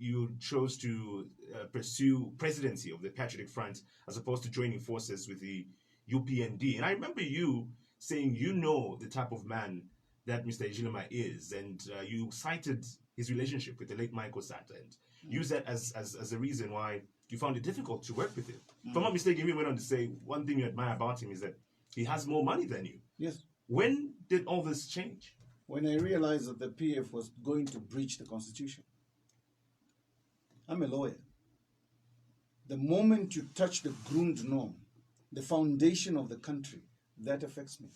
you chose to pursue presidency of the Patriotic Front as opposed to joining forces with the UPND. And I remember you saying you know the type of man that Mr. Ejilema is, and you cited his relationship with the late Michael Sata and used that as a reason why you found it difficult to work with him. If I'm not mistaken, he went on to say one thing you admire about him is that he has more money than you. Yes. When did all this change? When I realized that the PF was going to breach the Constitution. I'm a lawyer. The moment you touch the Grundnorm, the foundation of the country, that affects me.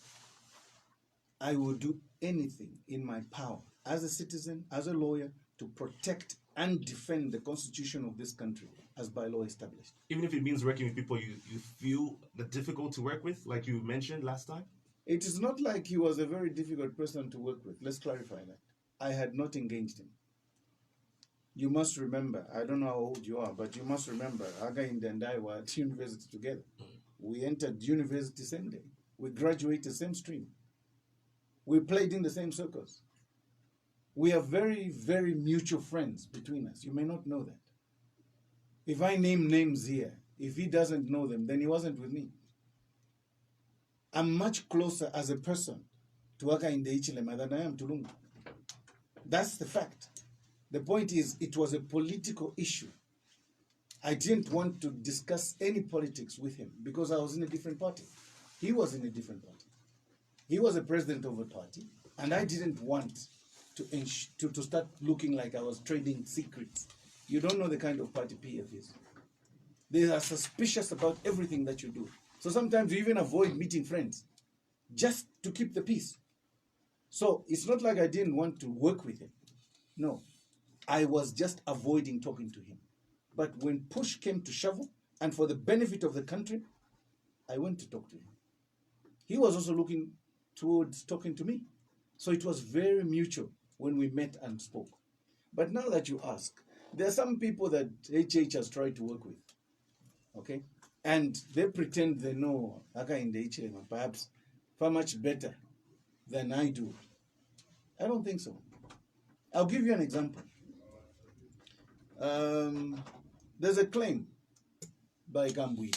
I will do anything in my power as a citizen, as a lawyer, to protect and defend the Constitution of this country as by law established. Even if it means working with people you feel that difficult to work with, like you mentioned last time? It is not like he was a very difficult person to work with. Let's clarify that. I had not engaged him. You must remember, I don't know how old you are, but you must remember, Aga and I were at university together. We entered university same day. We graduated same stream. We played in the same circles. We are very, very mutual friends between us. You may not know that. If I name names here, if he doesn't know them, then he wasn't with me. I'm much closer as a person to Aga Ichilema than I am to Lungu. That's the fact. The point is, it was a political issue. I didn't want to discuss any politics with him because I was in a different party. He was in a different party. He was a president of a party, and I didn't want to start looking like I was trading secrets. You don't know the kind of party PF is. They are suspicious about everything that you do. So sometimes you even avoid meeting friends just to keep the peace. So it's not like I didn't want to work with him. No, I was just avoiding talking to him. But when push came to shove, and for the benefit of the country, I went to talk to him. He was also looking towards talking to me. So it was very mutual when we met and spoke. But now that you ask, there are some people that HH has tried to work with, okay? And they pretend they know Aga in the HLM, perhaps far much better than I do. I don't think so. I'll give you an example. There's a claim by Gambui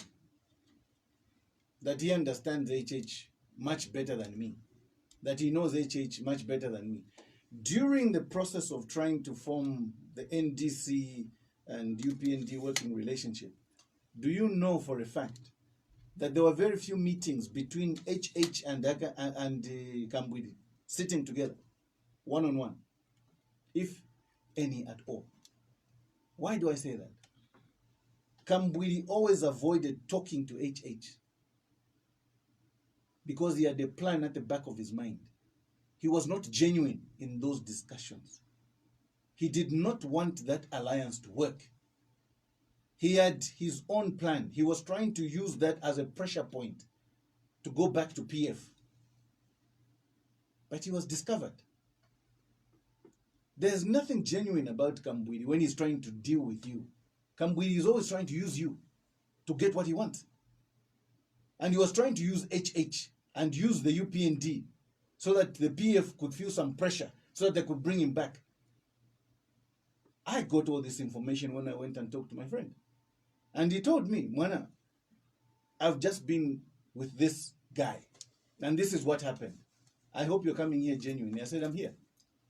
that he understands HH much better than me, that he knows HH much better than me. During the process of trying to form the NDC and UPND working relationship, do you know for a fact that there were very few meetings between HH and Kambwidi sitting together, one-on-one, if any at all? Why do I say that? Kambwidi always avoided talking to HH because he had a plan at the back of his mind. He was not genuine in those discussions. He did not want that alliance to work. He had his own plan. He was trying to use that as a pressure point to go back to PF. But he was discovered. There's nothing genuine about Kambwidi when he's trying to deal with you. Kambwidi is always trying to use you to get what he wants. And he was trying to use HH and use the UPND so that the PF could feel some pressure, so that they could bring him back. I got all this information when I went and talked to my friend. And he told me, Mwana, I've just been with this guy, and this is what happened. I hope you're coming here genuinely. I said, I'm here.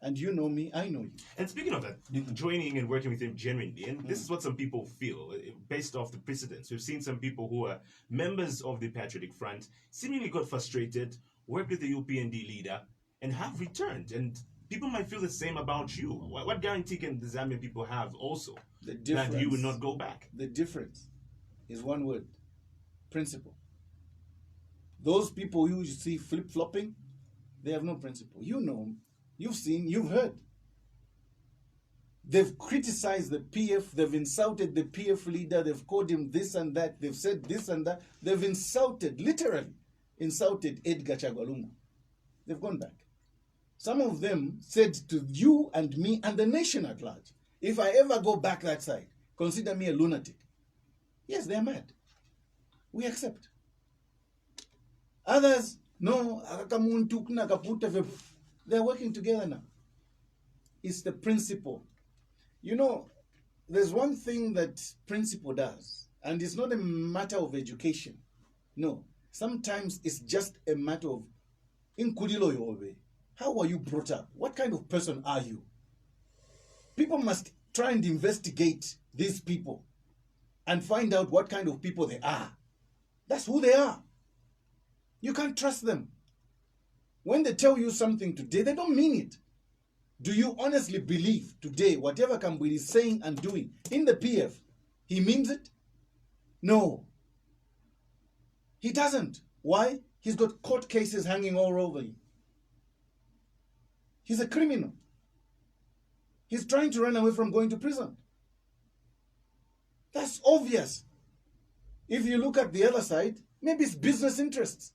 And you know me, I know you. And speaking of that, joining and working with him genuinely, and this is what some people feel, based off the precedents. We've seen some people who are members of the Patriotic Front seemingly got frustrated, worked with the UPND leader, and have returned. And people might feel the same about you. What guarantee can the Zambian people have also that you will not go back? The difference is one word: principle. Those people you see flip-flopping, they have no principle. You know, you've seen, you've heard. They've criticized the PF, they've insulted the PF leader, they've called him this and that, they've said this and that. They've insulted, literally insulted Edgar Chagwalungu. They've gone back. Some of them said to you and me and the nation at large, if I ever go back that side, consider me a lunatic. Yes, they're mad. We accept. Others, no, they're working together now. It's the principle. You know, There's one thing that principle does, and it's not a matter of education. No, sometimes it's just a matter of inkulilo yobe. How were you brought up? What kind of person are you? People must try and investigate these people and find out what kind of people they are. That's who they are. You can't trust them. When they tell you something today, they don't mean it. Do you honestly believe today whatever Kambwili is saying and doing in the PF, he means it? No. He doesn't. Why? He's got court cases hanging all over him. He's a criminal. He's trying to run away from going to prison. That's obvious. If you look at the other side, maybe it's business interests.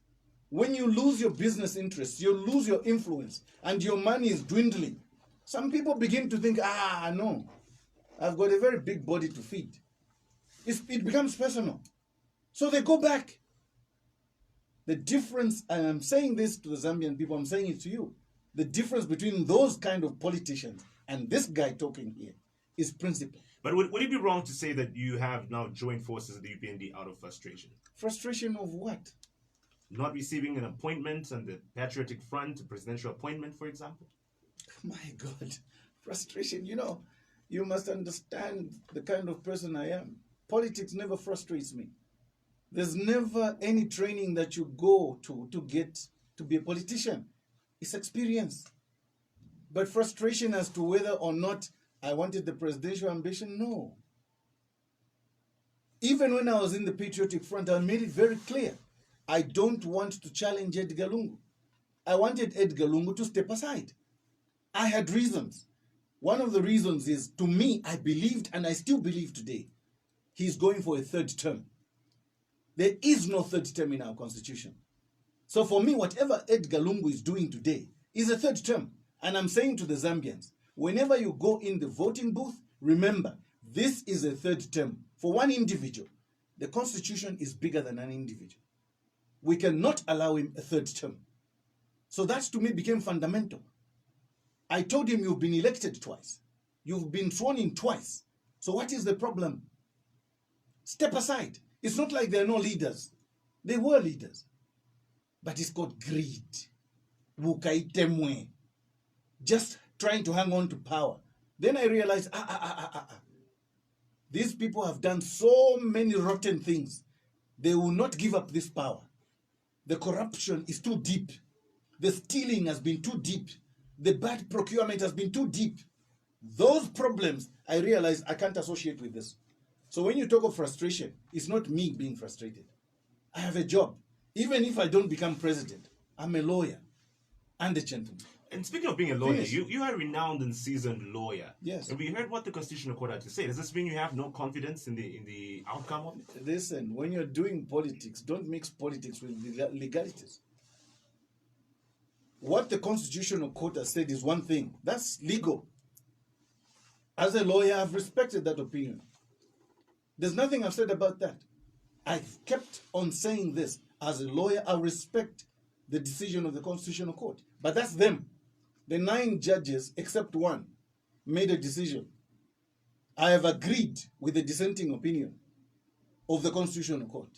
When you lose your business interests, you lose your influence, and your money is dwindling. Some people begin to think, no, I've got a very big body to feed. It becomes personal. So they go back. The difference, and I'm saying this to the Zambian people, I'm saying it to you, the difference between those kind of politicians and this guy talking here is principle. But would it be wrong to say that you have now joined forces with the UPND out of frustration? Frustration of what? Not receiving an appointment on the Patriotic Front, a presidential appointment, for example? My God, frustration. You must understand the kind of person I am. Politics never frustrates me. There's never any training that you go to get to be a politician. It's experience. But frustration as to whether or not I wanted the presidential ambition, no. Even when I was in the Patriotic Front, I made it very clear. I don't want to challenge Edgar Lungu. I wanted Edgar Lungu to step aside. I had reasons. One of the reasons is, to me, I believed, and I still believe today, he's going for a third term. There is no third term in our constitution. So for me, whatever Edgar Lungu is doing today is a third term. And I'm saying to the Zambians, whenever you go in the voting booth, remember, this is a third term for one individual. The constitution is bigger than an individual. We cannot allow him a third term. So that to me became fundamental. I told him, you've been elected twice. You've been sworn in twice. So what is the problem? Step aside. It's not like there are no leaders. They were leaders. But it's called greed. Wukaitemwe. Just trying to hang on to power. Then I realized, these people have done so many rotten things. They will not give up this power. The corruption is too deep. The stealing has been too deep. The bad procurement has been too deep. Those problems, I realized I can't associate with this. So when you talk of frustration, it's not me being frustrated. I have a job. Even if I don't become president, I'm a lawyer and a gentleman. And speaking of being a lawyer, you are a renowned and seasoned lawyer. Yes. And we heard what the Constitutional Court had to say. Does this mean you have no confidence in the outcome of it? Listen, when you're doing politics, don't mix politics with legalities. What the Constitutional Court has said is one thing. That's legal. As a lawyer, I've respected that opinion. There's nothing I've said about that. I've kept on saying this. As a lawyer, I respect the decision of the Constitutional Court. But that's them. The 9 judges, except one, made a decision. I have agreed with the dissenting opinion of the Constitutional Court.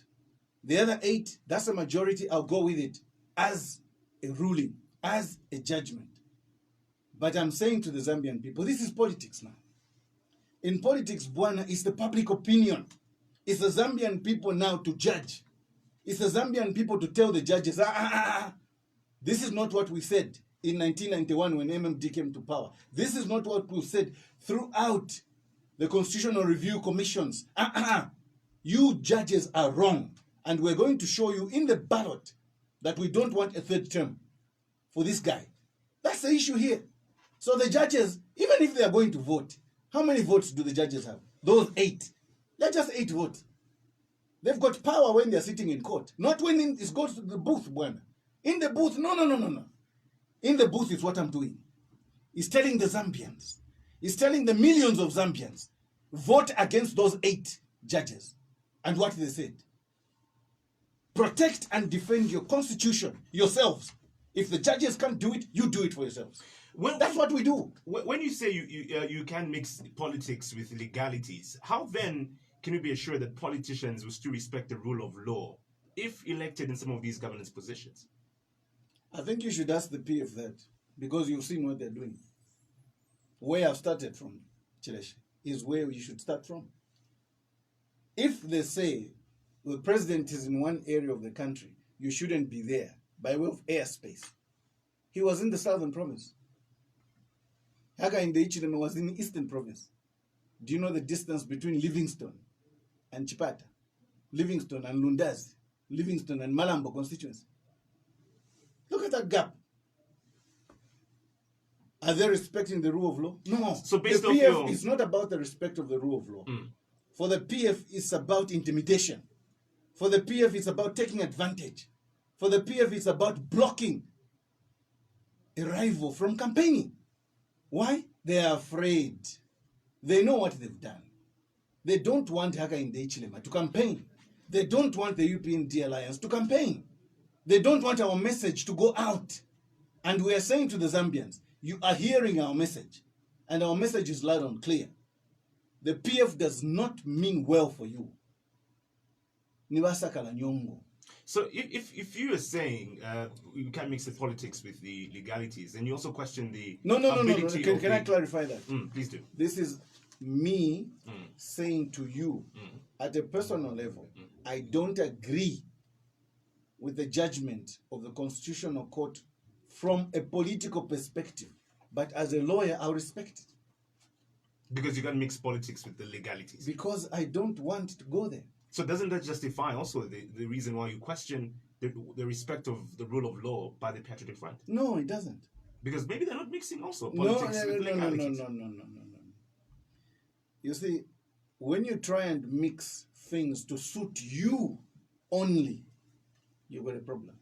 The other 8, that's a majority. I'll go with it as a ruling, as a judgment. But I'm saying to the Zambian people, this is politics now. In politics, Bwana, it's the public opinion. It's the Zambian people now to judge. It's the Zambian people to tell the judges, this is not what we said in 1991 when MMD came to power. This is not what we said throughout the Constitutional Review Commissions. You judges are wrong. And we're going to show you in the ballot that we don't want a third term for this guy. That's the issue here. So the judges, even if they are going to vote, how many votes do the judges have? Those 8. They're just 8 votes. They've got power when they're sitting in court. Not when it goes to the booth, Bwana. In the booth, no. In the booth is what I'm doing. It's telling the Zambians. It's telling the millions of Zambians, vote against those 8 judges. And what they said. Protect and defend your constitution yourselves. If the judges can't do it, you do it for yourselves. That's what we do. When you say you can mix politics with legalities, how then can we be assured that politicians will still respect the rule of law if elected in some of these governance positions? I think you should ask the PF that, because you've seen what they're doing. Where I've started from, Chilesh, is where you should start from. If they say the president is in one area of the country, you shouldn't be there by way of airspace. He was in the southern province. Haka in the Ichilema was in the eastern province. Do you know the distance between Livingstone and Chipata? Livingstone and Lundazi? Livingstone and Malambo constituency? Look at that gap. Are they respecting the rule of law? No. So based the off PF is not about the respect of the rule of law. For the PF, it's about intimidation. For the PF, it's about taking advantage. For the PF, it's about blocking a rival from campaigning. Why? They are afraid. They know what they've done. They don't want Haka in the Ichilema to campaign. They don't want the UPND alliance to campaign. They don't want our message to go out. And we are saying to the Zambians, you are hearing our message. And our message is loud and clear. The PF does not mean well for you. Nibasakala nyongo. So if you are saying you can't mix the politics with the legalities, and you also question the No. Can I clarify that? Please do. This is me saying to you at a personal level, I don't agree with the judgment of the Constitutional Court from a political perspective. But as a lawyer, I'll respect it. Because you can't mix politics with the legalities. Because I don't want to go there. So doesn't that justify also the reason why you question the respect of the rule of law by the Patriotic Front? No, it doesn't. Because maybe they're not mixing also politics with legalities. No. You see, when you try and mix things to suit you only, you've got a problem.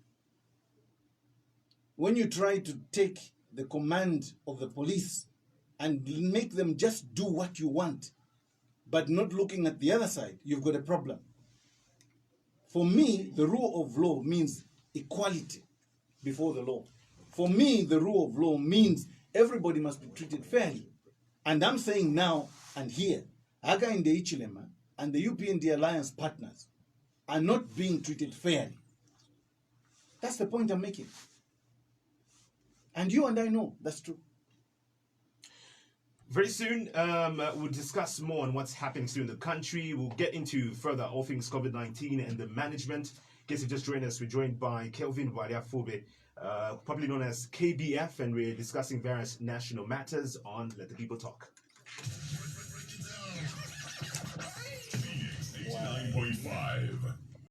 When you try to take the command of the police and make them just do what you want, but not looking at the other side, you've got a problem. For me, the rule of law means equality before the law. For me, the rule of law means everybody must be treated fairly. And I'm saying now and here, Aga in the Ichilema and the UPND alliance partners are not being treated fairly. That's the point I'm making. And you and I know that's true. Very soon, we'll discuss more on what's happening soon in the country. We'll get into further all things COVID-19 and the management. In case you just joined us, we're joined by Kelvin Bwalya Fube, probably known as KBF, and we're discussing various national matters on Let the People Talk. 89.5.